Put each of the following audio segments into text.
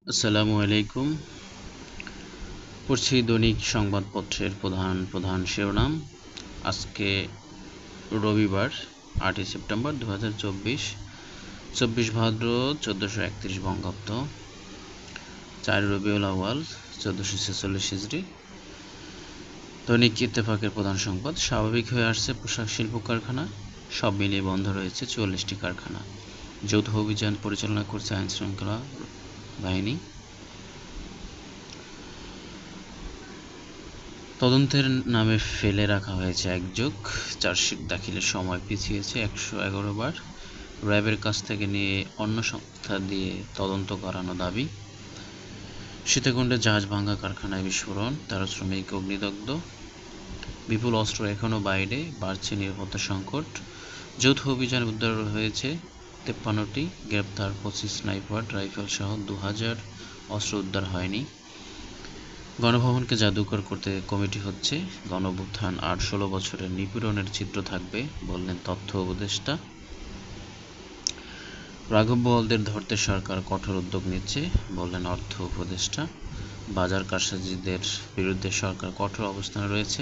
আসসালামু আলাইকুম। পড়ছি দৈনিক সংবাদপত্রের প্রধান প্রধান শিরোনাম। আজকে রবিবার ৮ই সেপ্টেম্বর ২০২৪, ২৪ ভাদ্র ১৪৩১ বঙ্গাব্দ, ৪ রবিউল আউয়াল ১৪৪৬ হিজরি। দৈনিক ইত্তেফাকের প্রধান সংবাদ: স্বাভাবিক হয়ে আসছে পোশাক শিল্প কারখানা, সব মিলিয়ে বন্ধ রয়েছে ৪৪টি কারখানা। যৌথ অভিযান পরিচালনা করছে আইনশৃঙ্খলা বাহিনী। তদন্তের নামে ফেলে রাখা হয়েছে এক যুগ, চার্জশিট দাখিলের সময় পিছিয়েছে ১১১ বার। র্যাবের কাছ থেকে নিয়ে অন্য সংস্থা দিয়ে তদন্ত করানো দাবি। সীতাকুণ্ডে জাহাজ ভাঙা কারখানায় বিস্ফোরণ, ১৩ শ্রমিক অগ্নিদগ্ধ। বিপুল অস্ত্র এখনও বাইরে, বাড়ছে নিরাপত্তা সংকট। যৌথ অভিযানে উদ্ধার হয়েছে ৫৩টি, গ্রেপ্তার ২৫ স্নাইপার রাইফেল সহ ২০০০ অস্ত্র উদ্ধার হয়নি। গণভবনকে জাদুকর করতে কমিটি হচ্ছে, গণঅভ্যুত্থান আর ১৬ বছরের নিপীড়নের চিত্র থাকবে, বললেন তথ্য উপদেষ্টা। রাঘব বোয়ালদের ধরতে সরকার কঠোর উদ্যোগ নিচ্ছে, বললেন অর্থ উপদেষ্টা। বাজার কারসাজিদের বিরুদ্ধে সরকার কঠোর অবস্থানে রয়েছে।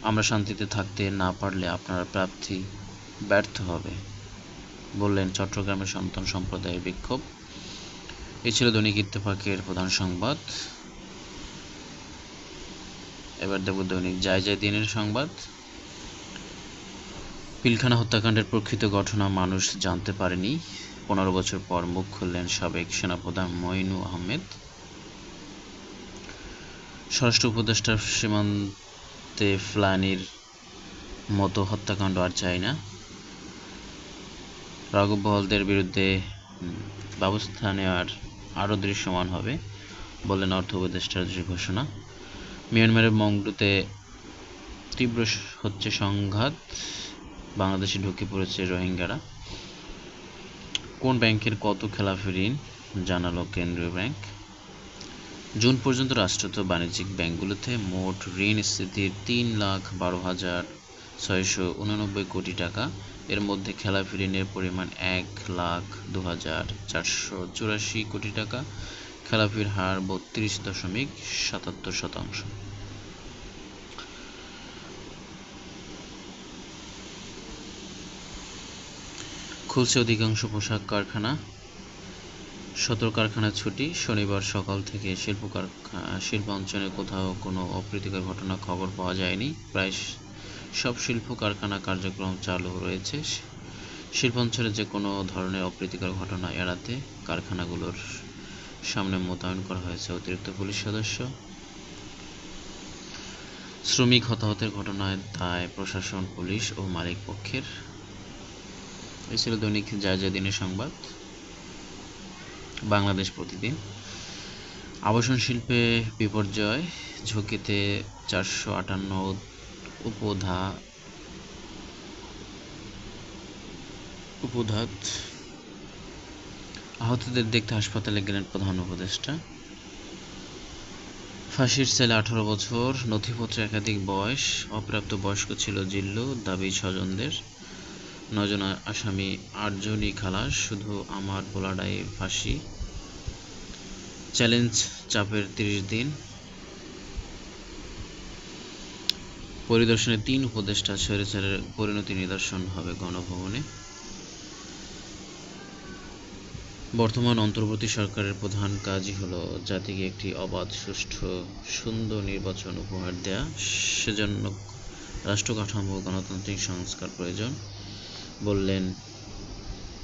আমরা শান্তিতে থাকতে না পারলে আপনার প্রার্থী ব্যর্থ হবে, বললেন চট্টগ্রামের সন্তান সম্প্রদায়ের বিক্ষোভ। এই ছিল দৈনিক ইত্তেফাকের প্রধান সংবাদ। এবার দেব দৈনিক যায় দিনের সংবাদ। পিলখানা হত্যাকাণ্ডের প্রকৃত ঘটনা মানুষ জানতে পারেনি, ১৫ বছর পর মুখ খুললেন সাবেক সেনাপ্রধান মঈনু আহমেদ। স্বরাষ্ট্র উপদেষ্টার সীমান্তে ফ্লানির মতো হত্যাকাণ্ড আর চাই না, রাঘব বোয়ালদের বিরুদ্ধে ব্যবস্থা নেওয়ার আরও দৃশ্যমান হবে, বললেন অর্থ উপদেষ্টার ঘোষণা। মিয়ানমারের মংডুতে তীব্র হচ্ছে সংঘাত, বাংলাদেশে ঢুকে পড়েছে রোহিঙ্গারা। কোন ব্যাংকের কত খেলাপি ঋণ জানালো কেন্দ্রীয় ব্যাংক। জুন পর্যন্ত রাষ্ট্রায়ত্ত বাণিজ্যিক ব্যাংকগুলোতে মোট ঋণ স্থিতির ৩,১২,৬৮৯ কোটি টাকা। এর মধ্যে খেলাপি ঋণের পরিমাণ ১,০২,৪৮৪ কোটি টাকা। খেলাপির হার ৩২.৭৭%। খুলছে অধিকাংশ পোশাক কারখানা, ১৭ কারখানার ছুটি। শনিবার সকাল থেকে শিল্পাঞ্চলে কোথাও কোনো অপ্রীতিকর ঘটনার খবর পাওয়া যায়নি। প্রায় সব শিল্প কারখানা কার্যক্রম চালু রয়েছে। শিল্পাঞ্চলে যে কোনো ধরনের অপ্রীতিকর ঘটনা এড়াতে কারখানাগুলোর সামনে মোতায়েন করা হয়েছে অতিরিক্ত পুলিশ সদস্য। শ্রমিক হতাহতের ঘটনায় দায় প্রশাসন, পুলিশ ও মালিক পক্ষের। এই ছিল দৈনিক যায় দিনের সংবাদ। বাংলাদেশ প্রতিদিন: আবাসন শিল্পে বিপর্যয় ঝুঁকিতে ৪৫৮ উপধাত। আহতদের দেখতে হাসপাতালে গেলেন প্রধান উপদেষ্টা। ফাঁসির সেলে ১৮ বছর, নথিপত্রে একাধিক বয়স, অপ্রাপ্ত বয়স্ক ছিল জিল্লু, দাবি স্বজনদের। ৯ জন আসামি, ৮ জনই খালাস, শুধু আমার পোলাডাই ফাঁসি। চ্যালেঞ্জ চাপের ৩০ দিন। পরিদর্শনে ৩ উপদেষ্টা, স্বৈরাচারের পরিণতি নিদর্শন হবে গণভবনে। বর্তমান অন্তর্বর্তী সরকারের প্রধান কাজই হলো জাতিকে একটি অবাধ, সুষ্ঠু, সুন্দর নির্বাচন উপহার দেয়া। সেজন্য রাষ্ট্র কাঠামো গণতান্ত্রিক সংস্কার প্রয়োজন, বললেন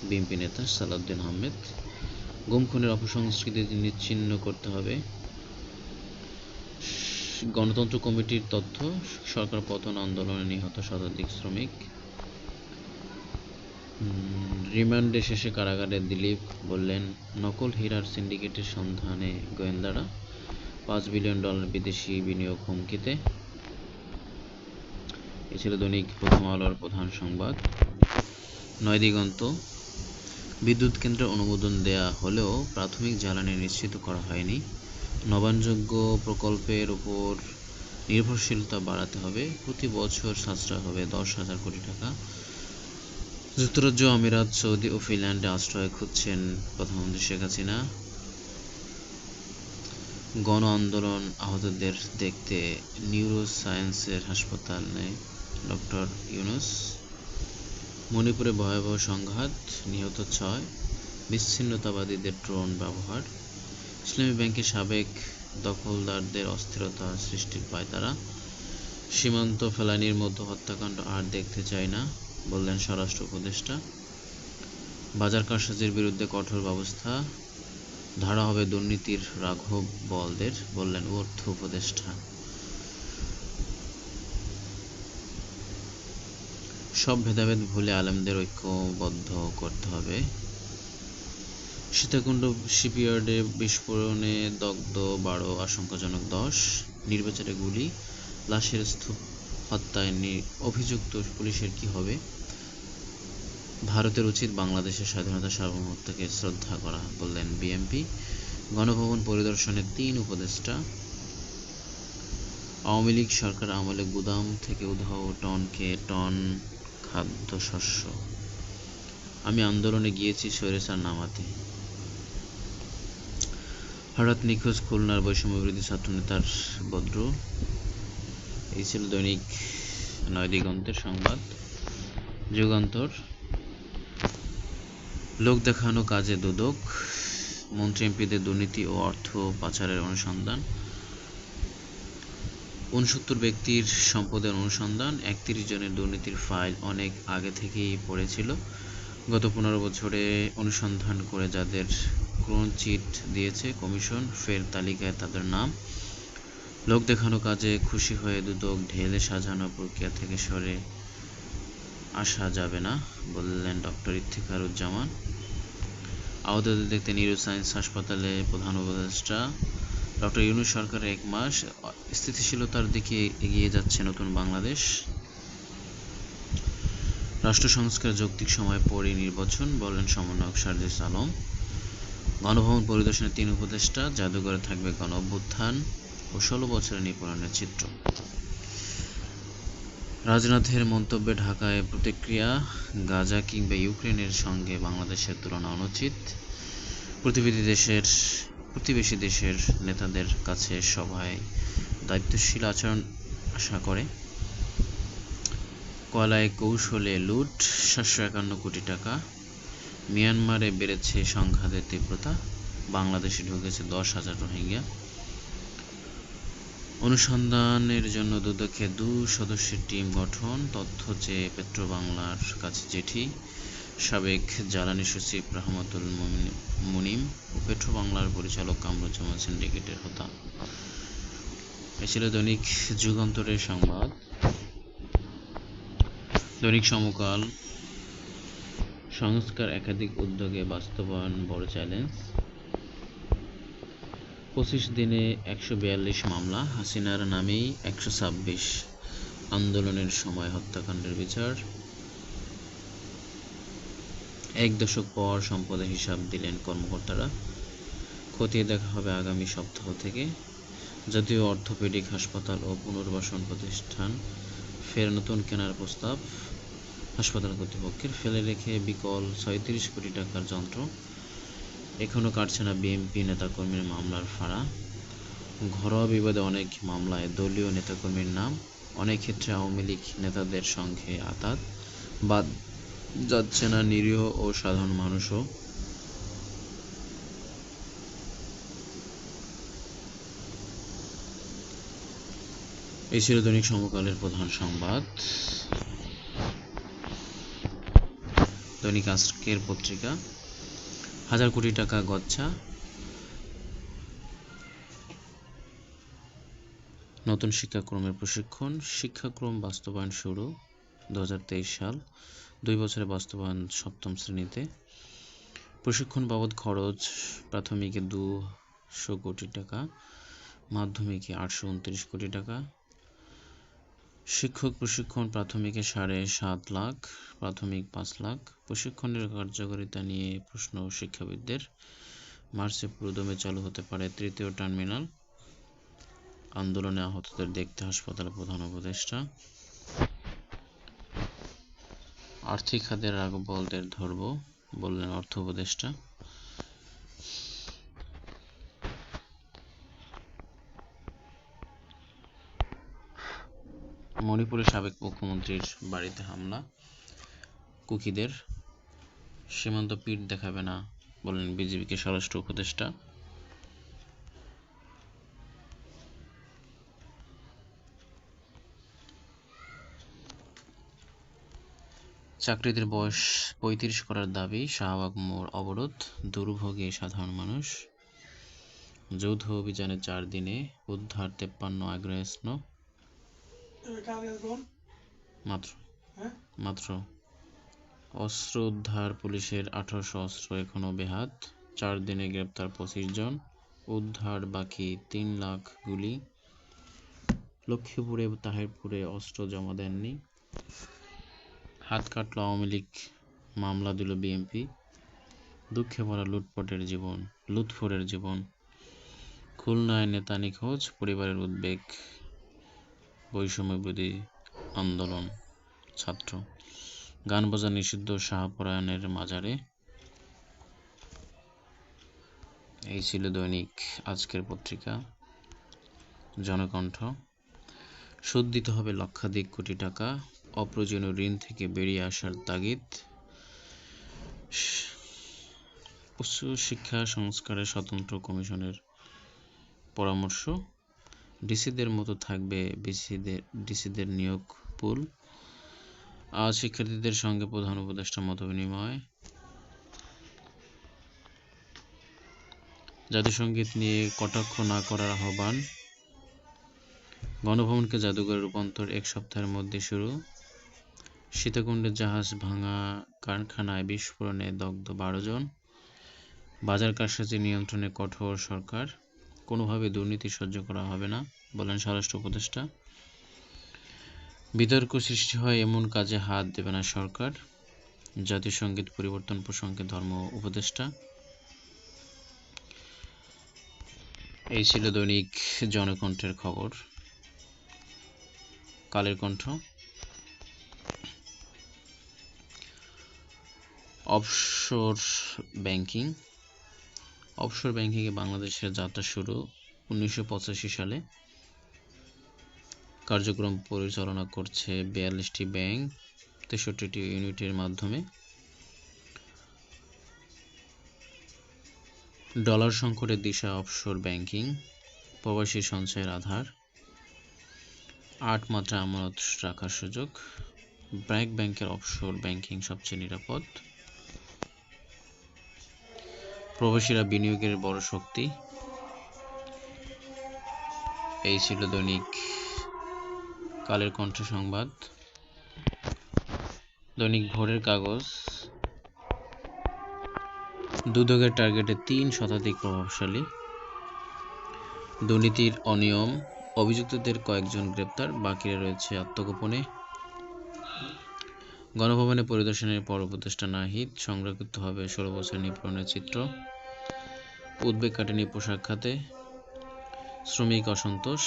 বিএনপি নেতা সালাউদ্দিন আহমেদ। গুম খুনের অপসংস্কৃতি নিশ্চিহ্ন করতে হবে। গণতন্ত্র কমিটির তথ্য, সরকার পতন আন্দোলনে নিহত শতাধিক শ্রমিক। রিমান্ডে শেষে কারাগারে দিলীপ, বললেন নকল হীরার সিন্ডিকেটের সন্ধানে গোয়েন্দারা। $৫ বিলিয়ন বিদেশি বিনিয়োগ হুমকিতে। এ ছিল দৈনিক প্রথম আলোর প্রধান সংবাদ। নয়াদিগন্ত: বিদ্যুৎ কেন্দ্রের অনুমোদন দেয়া হলেও প্রাথমিক জ্বালানি নিশ্চিত করা হয়নি। নবায়নযোগ্য প্রকল্পের উপর নির্ভরশীলতা বাড়াতে হবে। প্রতি বছর সাশ্রয় হবে ১০,০০০ কোটি টাকা। যুক্তরাজ্য, আমিরাত, সৌদি ও ফিনল্যান্ডে আশ্রয় খুঁজছেন প্রধানমন্ত্রী শেখ হাসিনা। গণ আন্দোলন আহতদের দেখতে নিউরোসায়েন্সের হাসপাতালে ডক্টর ইউনূস। মণিপুরে ভয়াবহ সংঘাত, নিহত ৬, বিচ্ছিন্নতাবাদীদের ড্রোন ব্যবহার। ইসলামী ব্যাংকের সাবেক দখলদারদের অস্থিরতা সৃষ্টির পায়তারা। সীমান্ত ফেলানীর মতো হত্যাকাণ্ড আর দেখতে চাই না, বললেন স্বরাষ্ট্র উপদেষ্টা। বাজার কারসাজির বিরুদ্ধে কঠোর ব্যবস্থা ধারা হবে দুর্নীতির রাঘব বোয়ালদের, বললেন অর্থ উপদেষ্টা। সব ভেদাভেদ ভুলে আলেমদের ঐক্যবদ্ধ করতে হবে। সীতাকুণ্ড শিপইয়ার্ডে বিস্ফোরণে দগ্ধ ১২, আশঙ্কাজনক ১০। নির্বিচারে গুলি, লাশের স্তূপ হত্যায় অভিযুক্ত পুলিশের কী হবে? ভারতের উচিত বাংলাদেশের স্বাধীনতা সার্বভৌমত্বকে শ্রদ্ধা করা, বললেন বিএনপি। গণভবন পরিদর্শনে ৩ উপদেষ্টা। আওয়ামী লীগ সরকার আমলে গুদাম থেকে উধাও টনকে টন খাদ্যশস্য। আমি আন্দোলনে গিয়েছি স্বৈরাচার নামাতে। হঠাৎ নিখোঁজ খুলনার বৈষম্যবিরোধী ছাত্রনেতার বদরুল। এই ছিল দৈনিক নয়াদিগন্তের সংবাদ। যুগান্তর, লোক দেখানো কাজে দুদক, মন্ত্রী এমপিদের দুর্নীতি ও অর্থ পাচারের অনুসন্ধান। ৬৯ ব্যক্তির সম্পদের অনুসন্ধান। ৩১ জনের দুর্নীতির ফাইল অনেক আগে থেকেই পড়েছিল। গত ১৫ বছরে অনুসন্ধান করে যাদের ক্লিনচিট দিয়েছে কমিশন, ফের তালিকায় তাদের নাম। লোক দেখানো কাজে খুশি হয়ে দুদক ঢেলে সাজানো প্রক্রিয়া থেকে সরে আসা যাবে না, বললেন ডক্টর ইফতেখারুজ্জামান। আহতদের দেখতে নিউরোসায়েন্স হাসপাতালে প্রধান উপদেষ্টা। ডক্টর ইউনূস সরকারের ১ মাস, স্থিতিশীলতার দিকে এগিয়ে যাচ্ছে নতুন বাংলাদেশ। রাষ্ট্র সংস্কার যৌক্তিক সময় পরই নির্বাচন, বললেন সমন্বয়ক সার্জিস আলম। গণভবন পরিদর্শনে ৩ উপদেষ্টা। জাদুঘরে থাকবে গণঅভ্যুত্থান ও ১৬ বছরের নিপীড়নের চিত্র। রাজনাথের মন্তব্যে ঢাকায় প্রতিক্রিয়া। গাজা কিংবা ইউক্রেনের সঙ্গে বাংলাদেশের তুলনা অনুচিত। প্রতিবেশী দেশের নেতাদের কাছে সভায় দায়িত্বশীল আচরণ আশা করে। কয়লায় কৌশলে লুট, ৭৫১ কোটি টাকা। মিয়ানমারে বেড়েছে সংঘাতের তীব্রতা। বাংলাদেশে ঢুকেছে ১০,০০০ রোহিঙ্গা। অনুসন্ধানের জন্য দুদকে ২ সদস্যের টিম গঠন। তথ্য চেয়ে পেট্রোবাংলার কাছে চিঠি। সাবেক জ্বালানি সচিব রাহমাতুল মুনিম ও পেট্রোবাংলার পরিচালক কামরুজ্জামান সিন্ডিকেটের হত্যা। এ ছিল দৈনিক যুগান্তরের সংবাদ। দৈনিক সমকাল, সংস্কার একাধিক উদ্যোগে বাস্তবায়ন বড় চ্যালেঞ্জ। ২৫ দিনে ১৪২ মামলা, হাসিনার নামেই ১২৬। আন্দোলনের সময় হত্যাকাণ্ডের বিচার। ১ দশক পর সম্পদের হিসাব দিলেন কর্মকর্তারা। খতিয়ে দেখা হবে আগামী সপ্তাহ থেকে। জাতীয় অর্থোপেডিক হাসপাতাল ও পুনর্বাসন প্রতিষ্ঠান ফের নতুন কেনার প্রস্তাব হাসপাতাল কর্তৃপক্ষের। ফেলে রেখে বিকল ৩৬ কোটি টাকার যন্ত্র। এখনও কাটছে না বিএনপি নেতাকর্মীর মামলার ফাঁড়া। ঘরোয়া বিবাদে অনেক মামলায় দলীয় নেতাকর্মীর নাম। অনেক ক্ষেত্রে আওয়ামী লীগ নেতাদের সঙ্গে আঁতাত। বাদ যাচ্ছে না নিরীহ ও সাধারণ মানুষও। এই ছিল দৈনিক সমকালের প্রধান সংবাদ। দৈনিক আজকের পত্রিকা। ১,০০০ কোটি টাকা গচ্ছা। নতুন শিক্ষাক্রমের প্রশিক্ষণ। শিক্ষাক্রম বাস্তবায়ন শুরু ২০২৩ সাল। ২ বছরে বাস্তবায়ন ৭ম শ্রেণীতে। প্রশিক্ষণ বাবদ খরচ প্রাথমিকে ২০০ কোটি টাকা, মাধ্যমিকে ৮২৯ কোটি টাকা। শিক্ষক প্রশিক্ষণ প্রাথমিকে ৭.৫ লাখ, প্রাথমিক ৫ লাখ। প্রশিক্ষণের কার্যকারিতা নিয়ে প্রশ্ন শিক্ষাবিদদের। মার্চে পুরোদমে চালু হতে পারে ৩য় টার্মিনাল। আন্দোলনে আহতদের দেখতে হাসপাতালে প্রধান উপদেষ্টা। আর্থিক খাতের রাঘববোয়ালদের ধরব, বললেন অর্থ উপদেষ্টা। মণিপুরের সাবেক মুখ্যমন্ত্রীর বাড়িতে হামলা, কুকিদের। সীমান্ত পিঠ দেখাবে না, বললেন বিজেপিকে স্বরাষ্ট্র উপদেষ্টা। চাকরিদের বয়স ৩৫ করার দাবি, শাহবাগ মোড় অবরোধ, দুর্ভোগে সাধারণ মানুষ। যৌথ অভিযানে ৪ দিনে উদ্ধার ৫৩ আগ্নেয়াস্ত্র। মাত্র অস্ত্র উদ্ধার পুলিশের, ১৮০০ অস্ত্র এখনো বেহাত। ৪ দিনে গ্রেপ্তার ২৫ জন, উদ্ধার বাকি ৩ লাখ গুলি। লক্ষ্মীপুরে তাহিরপুরে অস্ত্র জমা দেননি, হাত কাটল আওয়ামী লীগ, মামলা দিল বিএনপি। দুঃখে ভরা লুৎফরের জীবন। খুলনায় নেতা নিখোঁজ, পরিবারের উদ্বেগ। বৈষম্যবিরোধী আন্দোলন, ছাত্র। গান বাজনা নিষিদ্ধ শাহপরায়ণের মাজারে। এই ছিল দৈনিক আজকের পত্রিকা জনকণ্ঠ। সুদ দিতে হবে লক্ষাধিক কোটি টাকা, অপ্রয়োজনীয় ঋণ থেকে বেরিয়ে আসার তাগিদ। উচ্চ শিক্ষা সংস্কারের স্বতন্ত্র কমিশনের পরামর্শ। ডিসিদের মতো থাকবে ডিসিদের নিয়োগ পুল। আজ শিক্ষার্থীদের সঙ্গে প্রধান উপদেষ্টা মতবিনিময়। জাতিসংগীত নিয়ে কটাক্ষ না করার আহ্বান। গণভবনকে জাদুঘরে রূপান্তর ১ সপ্তাহের মধ্যে শুরু। সীতাকুণ্ডে জাহাজ ভাঙা, কারখানায় বিস্ফোরণে দগ্ধ ১২ জন। বাজার কারসাজি নিয়ন্ত্রণে কঠোর সরকার, কোনোভাবে দুর্নীতি সহ্য করা হবে না, বলেন স্বরাষ্ট্র উপদেষ্টা। বিতর্ক সৃষ্টি হয় এমন কাজে হাত দেবে না সরকার, জাতীয় সংগীত পরিবর্তন প্রসঙ্গে ধর্ম উপদেষ্টা। এই ছিল দৈনিক জনকণ্ঠের খবর। Kaler Kantho. Offshore banking. Offshore ব্যাংকিংয়ে বাংলাদেশের যাত্রা শুরু ১৯৮৫ সালে। কার্যক্রম পরিচালনা করছে ৪২টি ব্যাংক, ৬৩টি ইউনিটের মাধ্যমে। ডলার সংকটের দিশা অফশোর ব্যাংকিং, প্রবাসী সঞ্চয়ের আধার। ৮ মাত্রা আমানত রাখার সুযোগ, ব্র্যাক ব্যাংকের অফশোর ব্যাংকিং সবচেয়ে নিরাপদ। প্রবাসীরা বিনিয়োগের বড় শক্তি। এই ছিল দৈনিক কালের কণ্ঠ সংবাদ। দৈনিক ভোরের কাগজ। দুদকের টার্গেটে ৩ শতাধিক প্রভাবশালী। দুর্নীতির অনিয়ম, অভিযুক্তদের কয়েকজন গ্রেপ্তার, বাকিরা রয়েছে আত্মগোপনে। গণভবনে পরিদর্শনের পর উপদেষ্টা নাহিদ, সংরক্ষিত হবে ১৬ বছর নিপীড়নের চিত্র। উদ্বেগ কাটেনি পোশাক খাতে, শ্রমিক অসন্তোষ,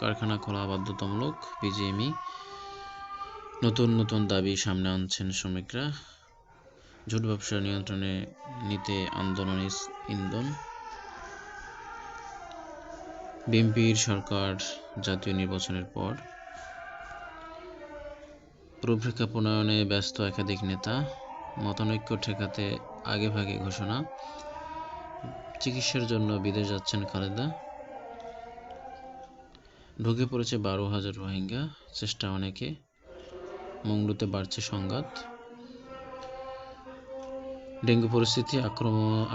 কারখানা খোলা বাধ্যতামূলক, বিজিএমই। নতুন নতুন দাবি সামনে আনছেন শ্রমিকরা। ঝুট ব্যবসা নিয়ন্ত্রণে নিতে আন্দোলনের ইন্ধন। বিএনপির সরকার জাতীয় নির্বাচনের পর রূপরেখা প্রণয়নে ব্যস্ত একাধিক নেতা। মতানৈক্য ঠেকাতে আগেভাগে ঘোষণা। চিকিৎসার জন্য বিদেশ যাচ্ছেন খালেদা। ঢুকে পড়েছে ১২,০০০ রোহিঙ্গা, চেষ্টা অনেকে। মংডুতে বাড়ছে সংঘাত। ডেঙ্গু পরিস্থিতি,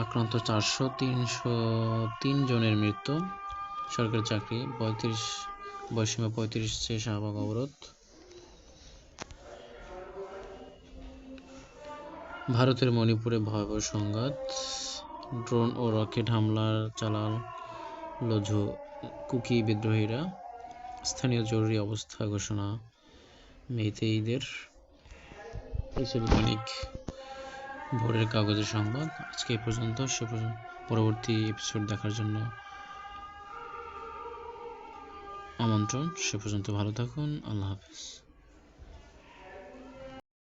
আক্রান্ত ৩০৩ জনের মৃত্যু। সরকারি চাকরি বয়সীমা ৩৫ চেয়ে শাহবাগ অবরোধ। ভারতের মণিপুরে ভয়াবহ সংঘাত, ড্রোন ও রকেট হামলা চালাল কুকি বিদ্রোহীরা। স্থানীয় জরুরি অবস্থা ঘোষণা মেইতেইদের। এই ছিল দৈনিক ভোরের কাগজের সংবাদ। আজকে এই পর্যন্ত। পরবর্তী এপিসোড দেখার জন্য আমন্ত্রণ। সে পর্যন্ত ভালো থাকুন। আল্লাহ হাফেজ।